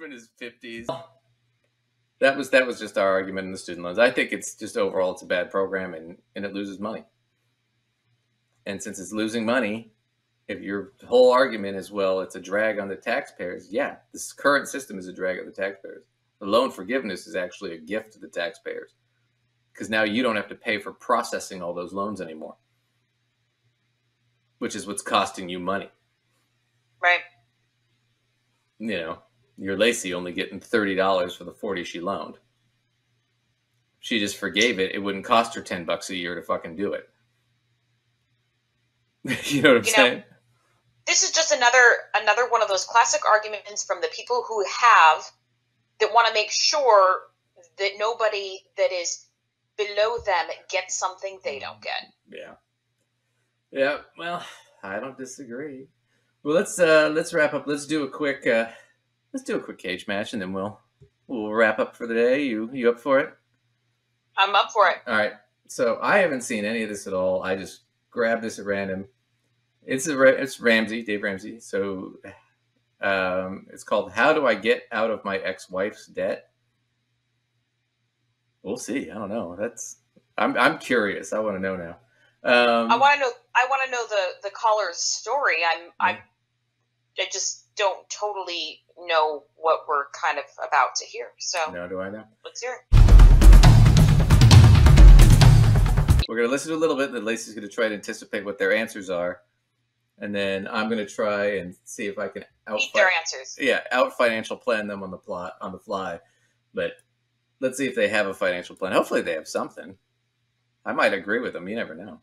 in his 50s. That was just our argument in the student loans. I think it's just overall it's a bad program and it loses money. And since it's losing money, if your whole argument is, well, it's a drag on the taxpayers, yeah, this current system is a drag on the taxpayers. The loan forgiveness is actually a gift to the taxpayers because now you don't have to pay for processing all those loans anymore, which is what's costing you money. Right. You know, your Lacey only getting $30 for the 40 she loaned. If she just forgave it, it wouldn't cost her $10 a year to fucking do it. You know what I'm saying? This is just another one of those classic arguments from the people who that want to make sure that nobody that is below them gets something they don't get. Yeah. Well, I don't disagree. Well, let's wrap up. Let's do a quick cage match, and then we'll wrap up for the day. You up for it? I'm up for it. All right. So I haven't seen any of this at all. I just grabbed this at random. It's Ramsey, Dave Ramsey. So it's called "How Do I Get Out of My Ex-Wife's Debt?" We'll see. I don't know. I'm curious. I want to know now. I want to know the caller's story. I just don't totally know what we're kind of about to hear. So no, do I know? Let's hear it. We're going to listen to a little bit, then Lacey's going to try to anticipate what their answers are. And then I'm going to try and see if I can meet their answers. Yeah, out financial plan them on the fly. But let's see if they have a financial plan. Hopefully they have something. I might agree with them. You never know.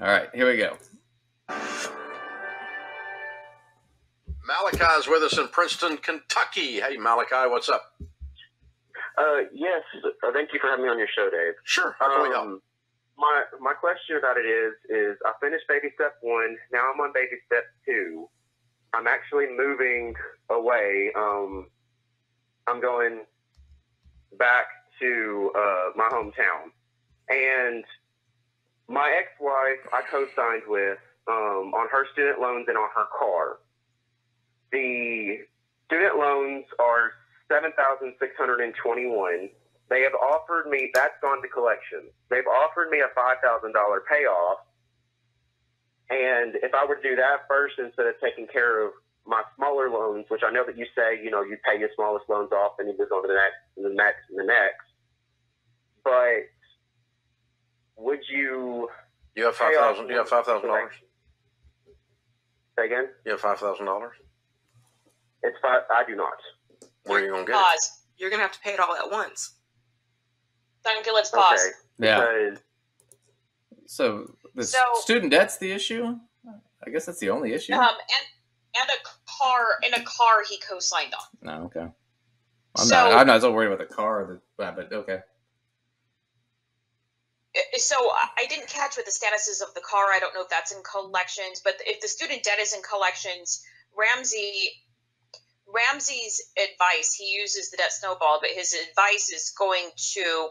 All right, here we go. Malachi's with us in Princeton, Kentucky. Hey, Malachi, what's up? Yes, thank you for having me on your show, Dave. Sure. How can we help? My question about it is I finished baby step 1. Now I'm on baby step 2. I'm actually moving away. I'm going back to my hometown. And my ex-wife I co-signed with on her student loans and on her car. The student loans are $7,621. They have offered me, that's gone to collections. They've offered me a $5,000 payoff. And if I were to do that first instead of taking care of my smaller loans, which I know that you say, you pay your smallest loans off and you move on to the next and the next and the next. But would you... You have $5,000. You have $5,000. Say again? You have $5,000. It's five. I do not. Where are you gonna get it? You're gonna have to pay it all at once. Okay, let's pause. Okay. Yeah. So the student debt's the issue. I guess that's the only issue. And a car he co-signed on. No, okay. I'm not so worried about the car, but okay. So I didn't catch what the status is of the car. I don't know if that's in collections, but if the student debt is in collections, Ramsey's advice, he uses the debt snowball, but his advice is going to,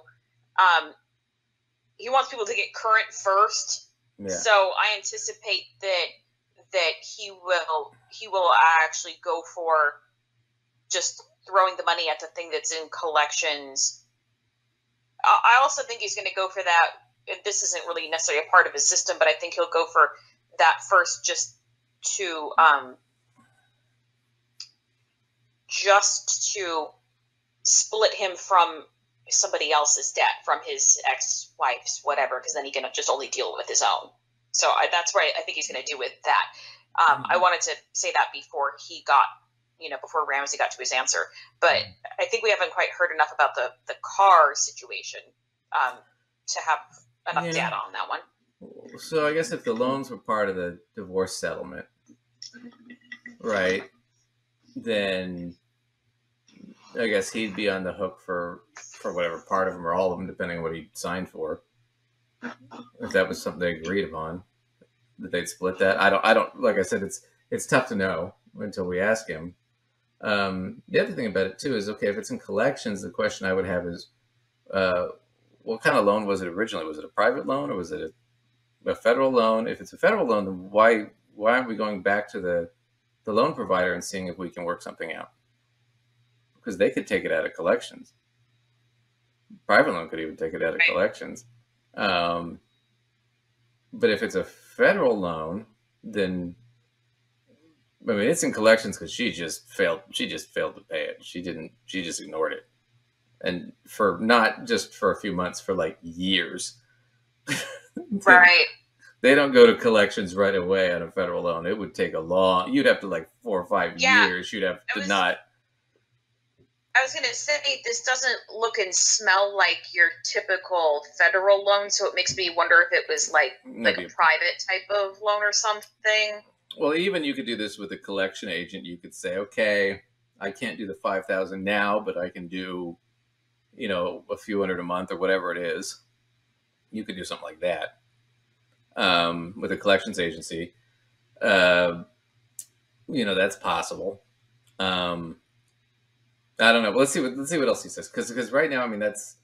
he wants people to get current first. Yeah. So I anticipate that he will actually go for just throwing the money at the thing that's in collections. I also think he's going to go for that. This isn't really necessarily a part of his system, but I think he'll go for that first just to split him from somebody else's debt, from his ex-wife's, whatever, because then he can just only deal with his own. So that's what I think he's going to do with that. I wanted to say that before he got, before Ramsey got to his answer. But I think we haven't quite heard enough about the car situation to have enough data on that one. So I guess if the loans were part of the divorce settlement, right, then I guess he'd be on the hook for whatever part of them or all of them, depending on what he signed for. If that was something they agreed upon, that they'd split that. I don't. Like I said, it's tough to know until we ask him. The other thing about it too is, okay, if it's in collections, the question I would have is, what kind of loan was it originally? Was it a private loan or was it a federal loan? If it's a federal loan, then why aren't we going back to the loan provider and seeing if we can work something out? because they could take it out of collections. Private loan could even take it out of collections. But if it's a federal loan, then I mean it's in collections because she just failed to pay it. She just ignored it, and for not just for a few months, for like years. Right. They don't go to collections right away on a federal loan. It would take you'd have to like 4 or 5 years. You'd have to not. I was going to say, this doesn't look and smell like your typical federal loan, so it makes me wonder if it was like a private type of loan or something. Well, even you could do this with a collection agent. You could say, okay, I can't do the $5,000 now, but I can do, a few hundred a month or whatever it is. You could do something like that with a collections agency. That's possible. I don't know. Let's see what else he says. Because right now, I mean, that's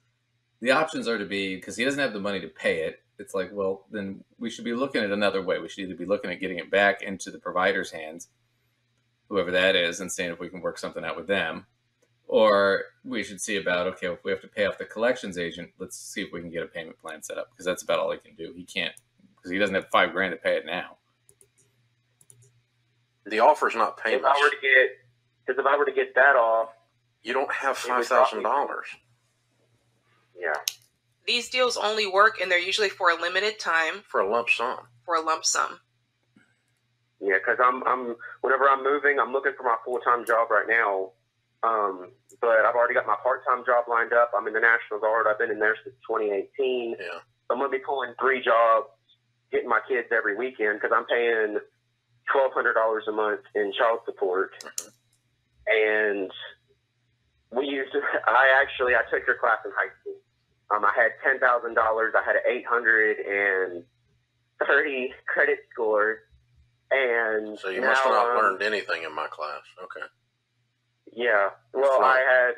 the options are to be, because he doesn't have the money to pay it. It's like, well, then we should be looking at another way. We should either be looking at getting it back into the provider's hands, whoever that is, and seeing if we can work something out with them. Or we should see about, okay, if we have to pay off the collections agent, let's see if we can get a payment plan set up, because that's about all he can do. He can't, because he doesn't have $5,000 to pay it now. The offer's not payments. If I were to get that off, you don't have $5,000. Yeah. These deals only work, and they're usually for a limited time. For a lump sum. Yeah, because whenever I'm moving, I'm looking for my full-time job right now. But I've already got my part-time job lined up. I'm in the National Guard. I've been in there since 2018. Yeah. So I'm going to be pulling 3 jobs, getting my kids every weekend, because I'm paying $1,200 a month in child support. And I took your class in high school. I had $10,000. I had an 830 credit score. And so you must have not learned anything in my class. Okay. Yeah. Well, I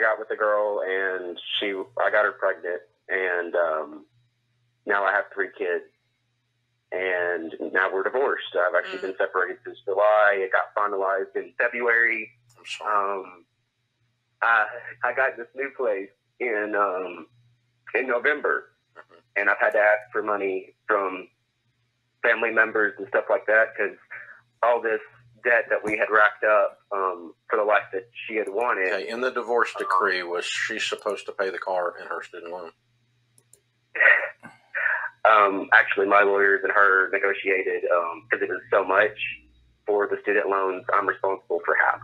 got with a girl, and I got her pregnant, and now I have 3 kids, and now we're divorced. I've actually been separated since July. It got finalized in February. I'm sorry. I got this new place in November, and I've had to ask for money from family members and stuff like that, because all this debt that we had racked up for the life that she had wanted. Okay, in the divorce decree, was she supposed to pay the car and her student loan? Actually, my lawyers and her negotiated, because it was so much for the student loans, I'm responsible for half.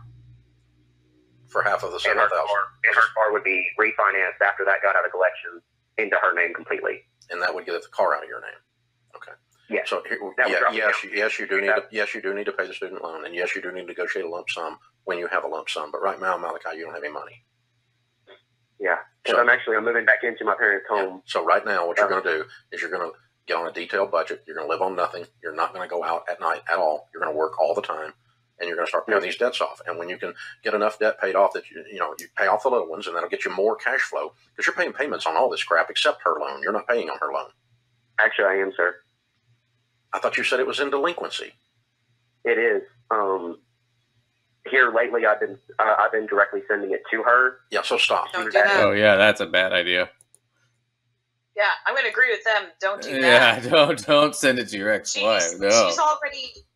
For half of the $7,000. And her car would be refinanced after that got out of collections into her name completely. And that would get the car out of your name. Okay. Yeah. So yes, you do need to pay the student loan, and yes, you do need to negotiate a lump sum when you have a lump sum. But right now, Malachi, you don't have any money. Yeah, because I'm moving back into my parents' home. Yeah. So right now, what you're going to do is you're going to get on a detailed budget. You're going to live on nothing. You're not going to go out at night at all. You're going to work all the time, and you're going to start paying these debts off. And when you can get enough debt paid off that you pay off the little ones, and that'll get you more cash flow, because you're paying payments on all this crap except her loan. You're not paying on her loan. Actually, I am, sir. I thought you said it was in delinquency. It is. Here lately, I've been directly sending it to her. Yeah, so stop. Don't do that. Oh yeah, that's a bad idea. Yeah, I'm going to agree with them. Don't do that. Yeah, don't send it to your ex-wife. No. She's already.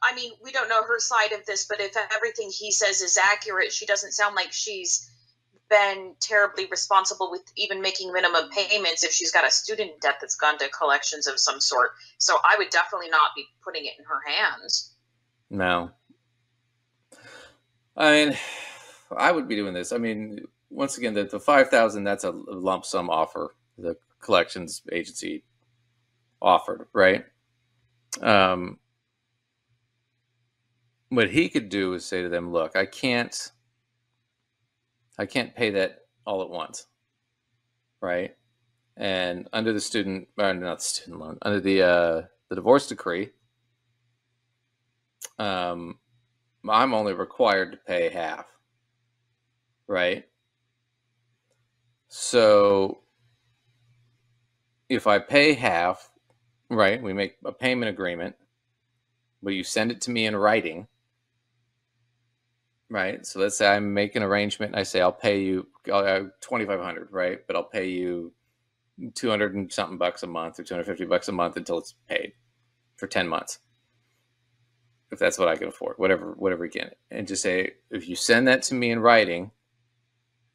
I mean, we don't know her side of this, but if everything he says is accurate, she doesn't sound like she's been terribly responsible with even making minimum payments if she's got a student debt that's gone to collections of some sort. So I would definitely not be putting it in her hands. No. I mean, I would be doing this. I mean, once again, the $5,000, that's a lump sum offer the collections agency offered, right? What he could do is say to them, look, I can't pay that all at once, right? And under the not the student loan, under the divorce decree, I'm only required to pay half, right? So if I pay half, right, we make a payment agreement, but you send it to me in writing, right? So let's say I make an arrangement and I say I'll pay you $2,500, right? But I'll pay you 200 and something bucks a month or $250 a month until it's paid for 10 months. If that's what I can afford, whatever you can. And just say, if you send that to me in writing,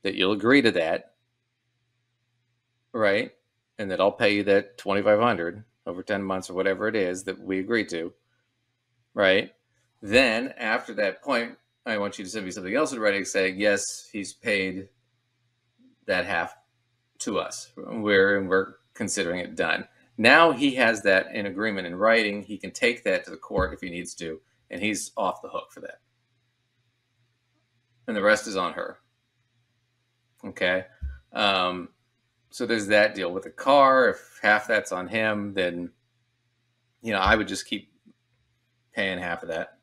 that you'll agree to that, right? And that I'll pay you that $2,500 over 10 months or whatever it is that we agreed to, right? Then after that point, I want you to send me something else in writing saying, yes, he's paid that half to us. We're considering it done. Now he has that in agreement in writing. He can take that to the court if he needs to, and he's off the hook for that. And the rest is on her. Okay? So there's that deal. With the car, if half that's on him, then, I would just keep paying half of that.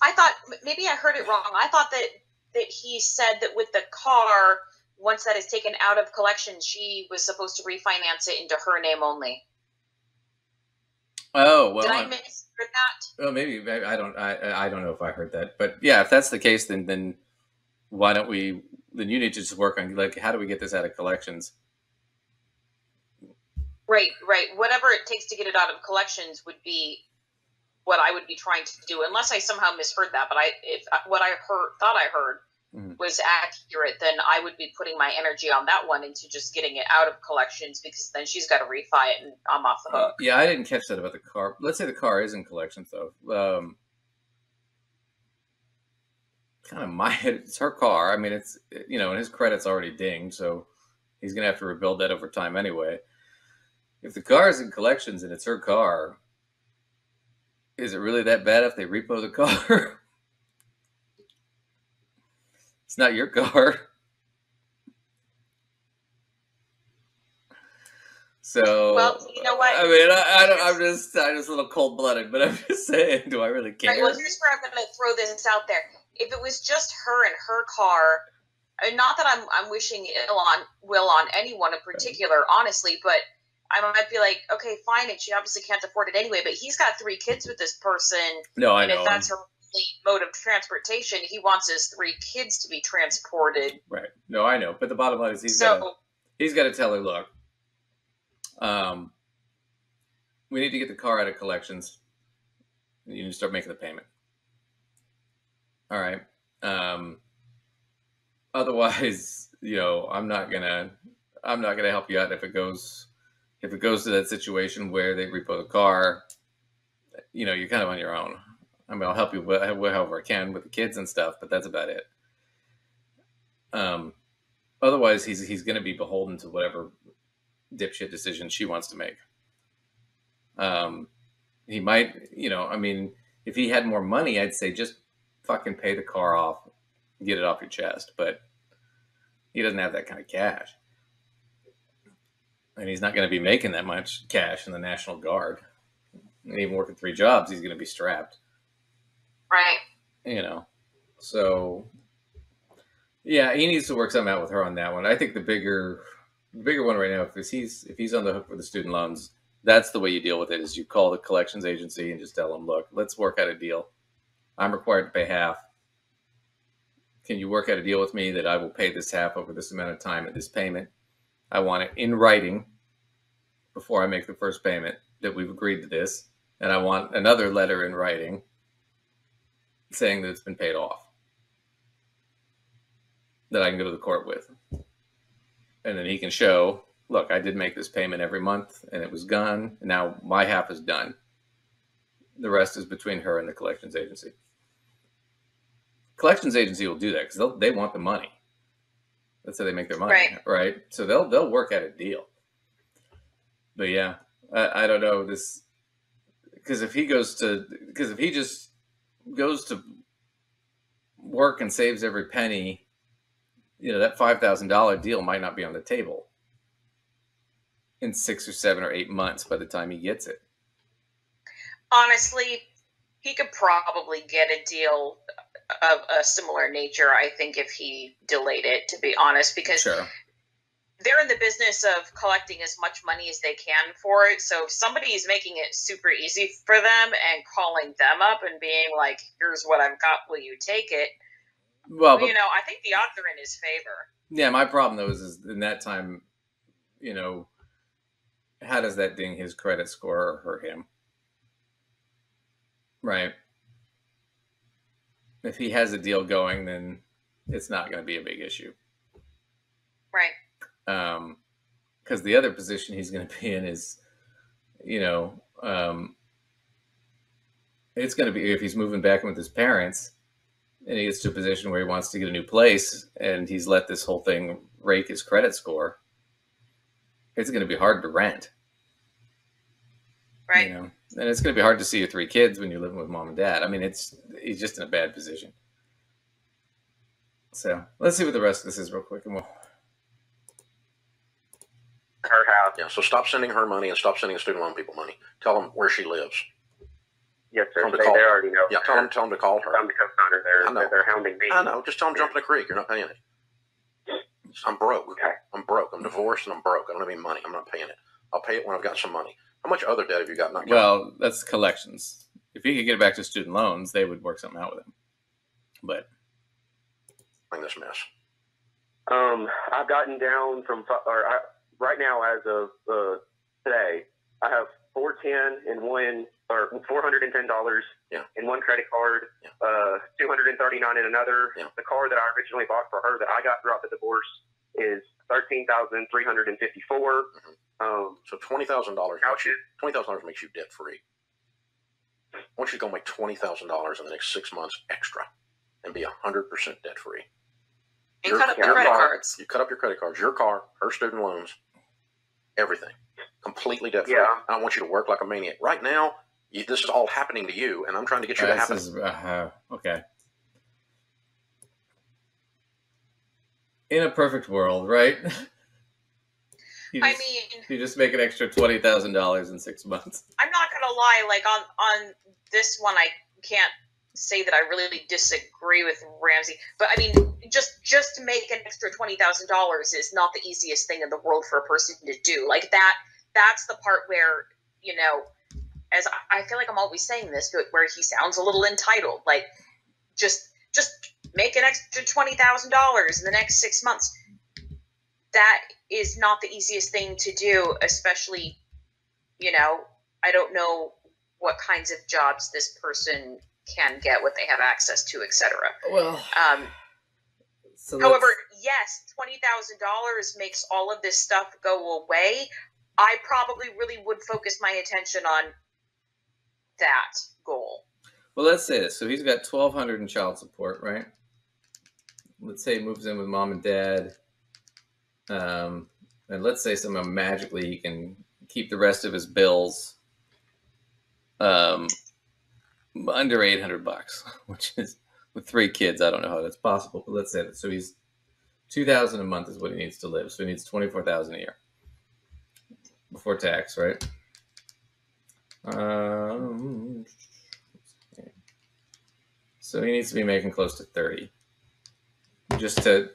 I thought, maybe I heard it wrong. I thought that he said that with the car, once that is taken out of collections, she was supposed to refinance it into her name only. Oh, well. Did I misheard that? Well, maybe I don't know if I heard that, but yeah, if that's the case, then why don't we? Then you need to just work on how do we get this out of collections? Right. Whatever it takes to get it out of collections would be what I would be trying to do, unless I somehow misheard that. But if what I thought I heard was accurate, then I would be putting my energy on that one into just getting it out of collections, because then she's got to refi it and I'm off the hook. Yeah, I didn't catch that about the car. Let's say the car is in collections, though. Kind of it's her car. I mean, it's, and his credit's already dinged, so he's going to have to rebuild that over time anyway. If the car is in collections and it's her car, is it really that bad if they repo the car? It's not your car. So, well, you know what? I mean, I'm just a little cold-blooded, but I'm just saying, do I really care? Right, well, here's where I'm going to throw this out there. If it was just her and her car, not that I'm wishing ill on anyone in particular, honestly, but I might be like, okay, fine, and she obviously can't afford it anyway, but he's got 3 kids with this person. No, I know. And if that's her mode of transportation, he wants his 3 kids to be transported. Right. No, I know. But the bottom line is he's got to tell her, look, we need to get the car out of collections. You need to start making the payment. All right. Otherwise, I'm not gonna help you out if it goes to that situation where they repo the car. You're kind of on your own. I mean, I'll help you however I can with the kids and stuff, but that's about it. Otherwise, he's going to be beholden to whatever dipshit decision she wants to make. He might, I mean, if he had more money, I'd say just fucking pay the car off, get it off your chest. But he doesn't have that kind of cash. And he's not going to be making that much cash in the National Guard. And even working 3 jobs, he's going to be strapped. Right. So yeah, he needs to work something out with her on that one. I think the bigger one right now, if he's on the hook for the student loans, that's the way you deal with it, is you call the collections agency and just tell them, look, let's work out a deal. I'm required to pay half. Can you work out a deal with me that I will pay this half over this amount of time at this payment? I want it in writing before I make the first payment that we've agreed to this. And I want another letter in writing saying that it's been paid off, that I can go to the court with. And then he can show, look, I did make this payment every month and it was gone. And now my half is done. The rest is between her and the collections agency. Collections agency will do that because they want the money. That's how they make their money, right? So they'll work out a deal. But yeah, I don't know this, because if he just goes to work and saves every penny, that $5,000 deal might not be on the table in 6 or 7 or 8 months by the time he gets it. Honestly, he could probably get a deal of a similar nature, I think, if he delayed it, to be honest, because they're in the business of collecting as much money as they can for it. So if somebody is making it super easy for them and calling them up and being like, here's what I've got, will you take it? Well, I think the odds are in his favor. Yeah, my problem though is in that time, how does that ding his credit score or hurt him? Right. If he has a deal going, then it's not going to be a big issue. Right. Because the other position he's going to be in is, it's going to be if he's moving back in with his parents and he gets to a position where he wants to get a new place and he's let this whole thing rake his credit score, it's going to be hard to rent. Right. And it's going to be hard to see your 3 kids when you're living with mom and dad. I mean, he's just in a bad position. So let's see what the rest of this is real quick, and we'll. Her house. Yeah, so stop sending her money and stop sending the student loan people money. Tell them where she lives. Yes, sir. Tell them to They call her. already know. Yeah, tell them to call her. I'm the co-signer. I know. They're hounding me. I know. Just tell them to jump in the creek. You're not paying it. I'm broke. Okay. I'm broke. I'm divorced and I'm broke. I don't have any money. I'm not paying it. I'll pay it when I've got some money. How much other debt have you got? Well, that's collections. If he could get it back to student loans, they would work something out with him. But this mess. I've gotten down from right now as of today. I have $410 in one, or $410 in one credit card. Yeah. $239 in another. Yeah. The car that I originally bought for her that I got throughout the divorce is $13,354. So $20,000. $20,000 makes you debt free. I want you to go make $20,000 in the next 6 months extra, and be 100% debt free. And cut up your credit cards. You cut up your credit cards, your car, her student loans, everything, completely debt free. Yeah. I don't want you to work like a maniac. Right now, this is all happening to you, and I'm trying to get you to happen. Okay. In a perfect world, right? You just make an extra $20,000 in 6 months. I'm not gonna lie, like on this one, I can't say that I really disagree with Ramsey, but I mean, just to make an extra $20,000 is not the easiest thing in the world for a person to do. Like that's the part where, as I feel like I'm always saying this, but where he sounds a little entitled. Like, just make an extra $20,000 in the next 6 months. That is not the easiest thing to do, especially, I don't know what kinds of jobs this person can get, what they have access to, etc. Well, however, yes, $20,000 makes all of this stuff go away. I probably really would focus my attention on that goal. Well, let's say this. So he's got $1,200 in child support, right? Let's say he moves in with mom and dad. And let's say somehow magically he can keep the rest of his bills under $800, which is with 3 kids. I don't know how that's possible, but let's say that. So he's $2,000 a month is what he needs to live. So he needs $24,000 a year before tax, right? So he needs to be making close to 30 just to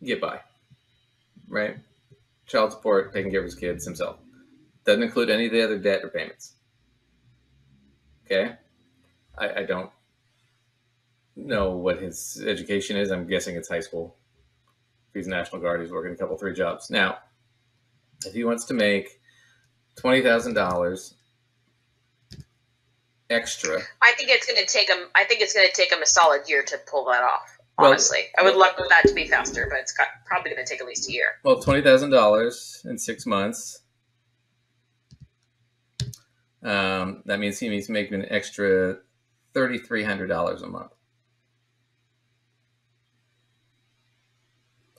get by. Right? Child support, taking care of his kids, himself. Doesn't include any of the other debt or payments. Okay? I don't know what his education is. I'm guessing it's high school. If he's National Guard, he's working a couple, 3 jobs. Now, if he wants to make $20,000 extra, I think it's going to take him a solid year to pull that off. Honestly, I would love for that to be faster, but it's probably going to take at least a year. Well, $20,000 in 6 months. That means he needs to make an extra $3,300 a month.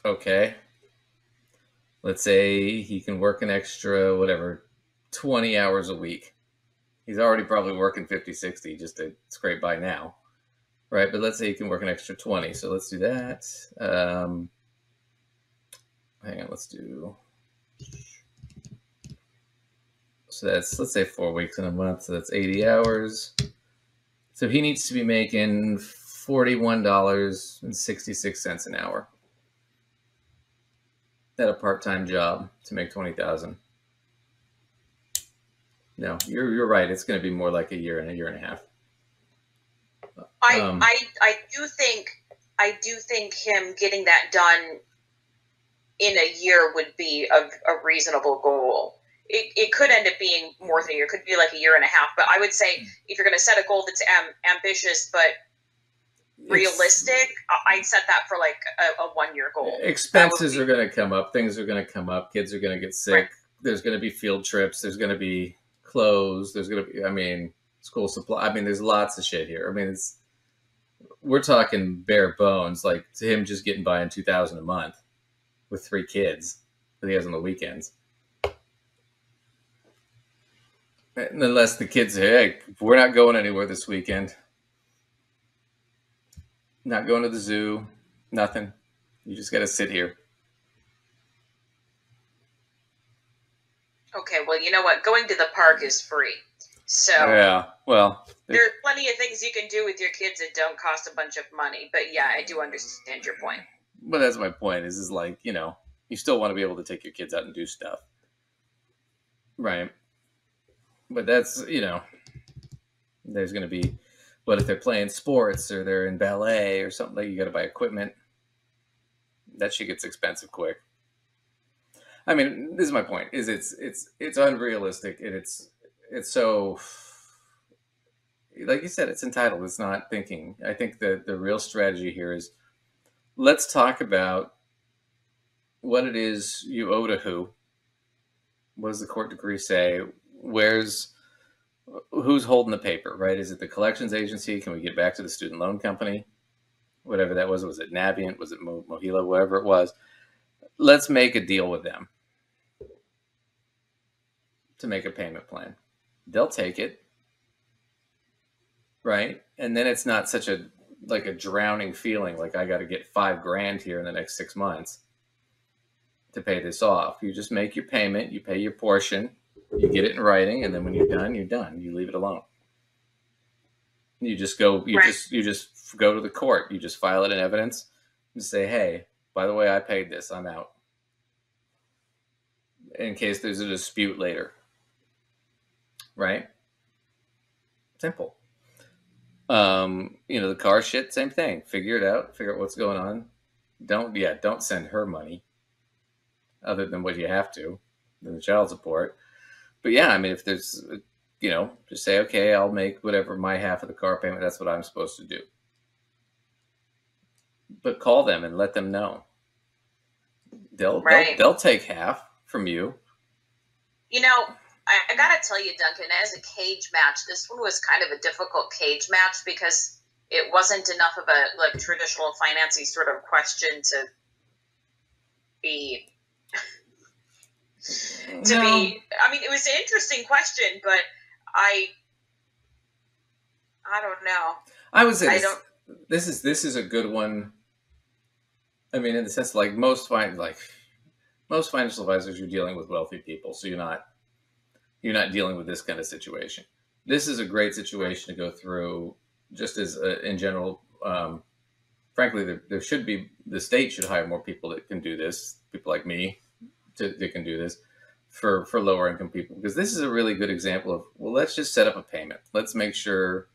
Okay. Let's say he can work an extra, 20 hours a week. He's already probably working 50, 60 just to scrape by now. Right, but let's say you can work an extra 20. So let's do that. Hang on, let's do. So that's, let's say 4 weeks in a month. So that's 80 hours. So he needs to be making $41.66 an hour. at a part-time job to make 20,000. No, you're right. It's going to be more like a year and a half. I do think him getting that done in a year would be a reasonable goal. It could end up being more than a year. It could be like a year and a half. But I would say if you're going to set a goal that's ambitious but realistic, I'd set that for like a 1 year goal. Expenses are going to come up. Things are going to come up. Kids are going to get sick. Right. There's going to be field trips. There's going to be clothes. There's going to be, school supply. There's lots of shit here. We're talking bare bones, like to him just getting by in $2,000 a month with 3 kids that he has on the weekends. And unless the kids say, hey, we're not going anywhere this weekend. Not going to the zoo. Nothing. You just got to sit here. Okay, well, you know what? Going to the park is free. So yeah, well, there's plenty of things you can do with your kids that don't cost a bunch of money. But yeah, I do understand your point. But that's my point is like, you still want to be able to take your kids out and do stuff. Right. But that's, there's going to be, what if they're playing sports or they're in ballet or something, like you got to buy equipment. That shit gets expensive quick. This is my point, is it's unrealistic, and it's so, like you said, it's entitled. It's not thinking. I think that the real strategy here is, let's talk about what it is you owe to who. What does the court decree say? Who's holding the paper, right? Is it the collections agency? Can we get back to the student loan company? Whatever that was. Was it Navient? Was it Mohila? Whatever it was. Let's make a deal with them to make a payment plan. They'll take it, right? And then it's not such a drowning feeling, like I got to get $5,000 here in the next 6 months to pay this off. You just make your payment, you pay your portion, you get it in writing, and then when you're done, you're done. You leave it alone. You just go. You just go to the court. You just file it in evidence and say, "Hey, by the way, I paid this. I'm out." In case there's a dispute later, right? Simple. The car shit, same thing. Figure it out. Figure out what's going on. Don't send her money, other than what you have to, than the child support. But yeah, if there's, just say, okay, I'll make whatever my half of the car payment. That's what I'm supposed to do. But call them and let them know. They'll take half from you. I gotta tell you, Duncan, as a cage match, this one was kind of a difficult cage match because it wasn't enough of a traditional financing sort of question to be. It was an interesting question, but I don't know. I would say this is a good one. In the sense, like most financial advisors, you're dealing with wealthy people, so you're not dealing with this kind of situation. This is a great situation to go through, just as in general. Frankly, there should be, the state should hire more people that can do this. People like me that can do this for lower income people, because this is a really good example of, well, let's just set up a payment. Let's make sure,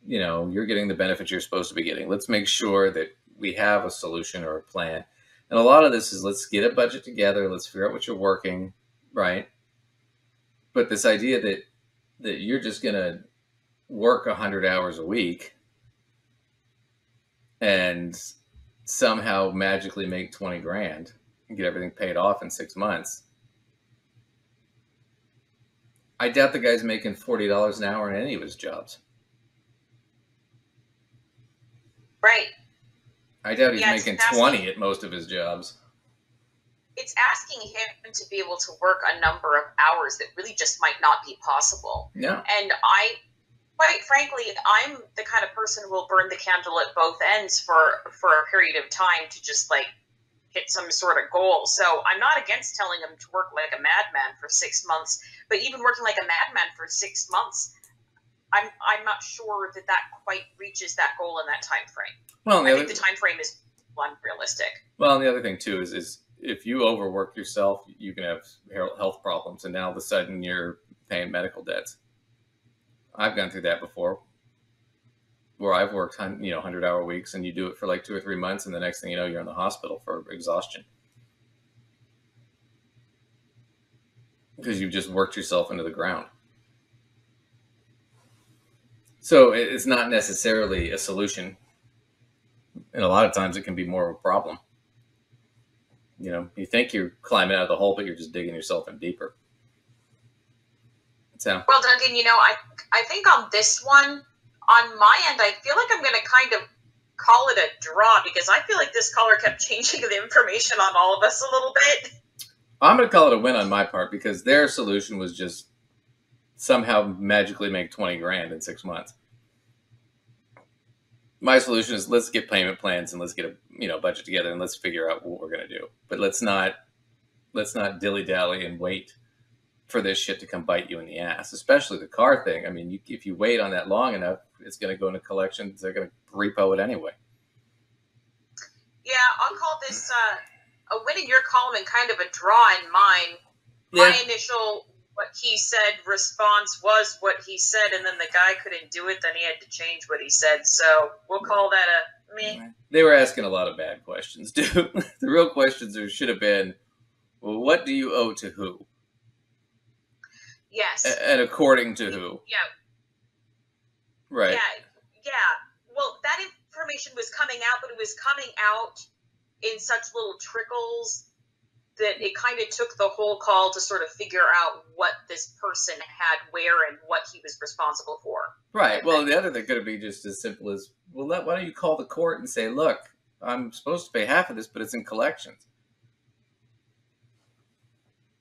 you're getting the benefits you're supposed to be getting. Let's make sure that we have a solution or a plan. And a lot of this is, let's get a budget together. Let's figure out what you're working, right? But this idea that you're just going to work 100 hours a week and somehow magically make $20,000 and get everything paid off in 6 months. I doubt the guy's making $40 an hour in any of his jobs. Right. I doubt he's making 20 at most of his jobs. It's asking him to be able to work a number of hours that really just might not be possible. Yeah. And quite frankly, I'm the kind of person who will burn the candle at both ends for a period of time to just hit some sort of goal. So I'm not against telling him to work like a madman for 6 months, but even working like a madman for 6 months, I'm not sure that quite reaches that goal in that time frame. Well, I think the time frame is unrealistic. Well, and the other thing too is if you overwork yourself, you can have health problems, and now all of a sudden you're paying medical debts. I've gone through that before, where I've worked 100-hour weeks, and you do it for like 2 or 3 months, and the next thing you know, you're in the hospital for exhaustion because you've just worked yourself into the ground. So it's not necessarily a solution, and a lot of times it can be more of a problem. You think you're climbing out of the hole, but you're just digging yourself in deeper. So, well, Duncan, I think on this one, on my end, I feel like I'm going to kind of call it a draw because I feel like this caller kept changing the information on all of us a little bit. I'm going to call it a win on my part because their solution was just somehow magically make 20 grand in 6 months. My solution is let's get payment plans and let's get a budget together and let's figure out what we're going to do. But let's not dilly-dally and wait for this shit to come bite you in the ass, especially the car thing. I mean, if you wait on that long enough, it's going to go into collections. They're going to repo it anyway. Yeah, I'll call this a win in your column and kind of a draw in mine. Yeah. My initial what he said response was what he said, and then the guy couldn't do it, then he had to change what he said. So we'll call that a meh. They were asking a lot of bad questions, too. The real questions should have been, well, what do you owe to who? Yes. And according to who? Yeah. Right. Yeah. Well, that information was coming out, but it was coming out in such little trickles that it kind of took the whole call to sort of figure out what this person had where and what he was responsible for. Right. Well, the other thing could be just as simple as, well, why don't you call the court and say, look, I'm supposed to pay half of this, but it's in collections.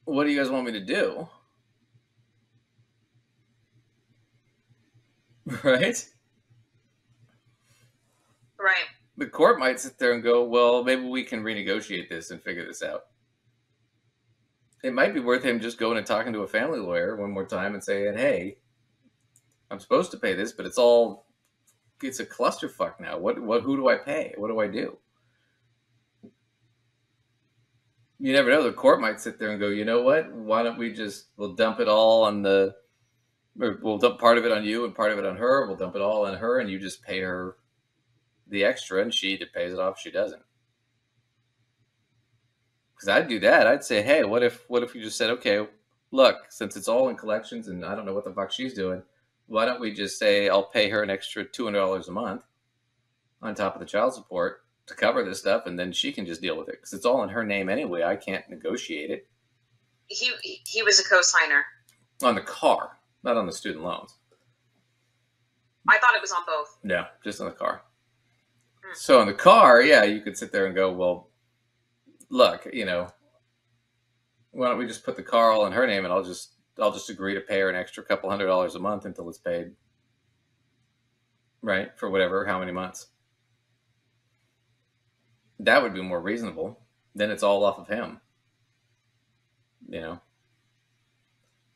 What do you guys want me to do? Right? Right. The court might sit there and go, well, maybe we can renegotiate this and figure this out. It might be worth him just going and talking to a family lawyer one more time and saying, hey, I'm supposed to pay this, but it's a clusterfuck now. Who do I pay? What do I do? You never know. The court might sit there and go, you know what? Why don't we'll dump it all we'll dump part of it on you and part of it on her. We'll dump it all on her and you just pay her the extra and she either pays it off or she doesn't. Because I'd do that. I'd say, hey, what if you just said, okay, look, since it's all in collections and I don't know what the fuck she's doing, why don't we just say I'll pay her an extra $200 a month on top of the child support to cover this stuff, and then she can just deal with it because it's all in her name anyway. I can't negotiate it. He was a co-signer On the car, not on the student loans. I thought it was on both. No, just on the car. So on the car, yeah, you could sit there and go, well, look, why don't we just put the car all in her name and I'll just agree to pay her an extra couple $100 a month until it's paid. Right? For how many months. That would be more reasonable. Then it's all off of him.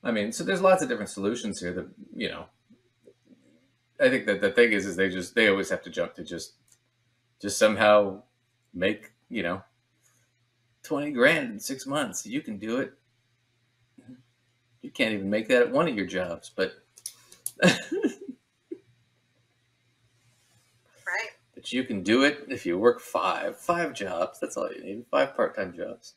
I mean, so there's lots of different solutions here that, I think that the thing is they always have to jump to just somehow make, 20 grand in 6 months. You can do it. You can't even make that at one of your jobs, but right. But you can do it if you work five jobs. That's all you need. 5 part-time jobs.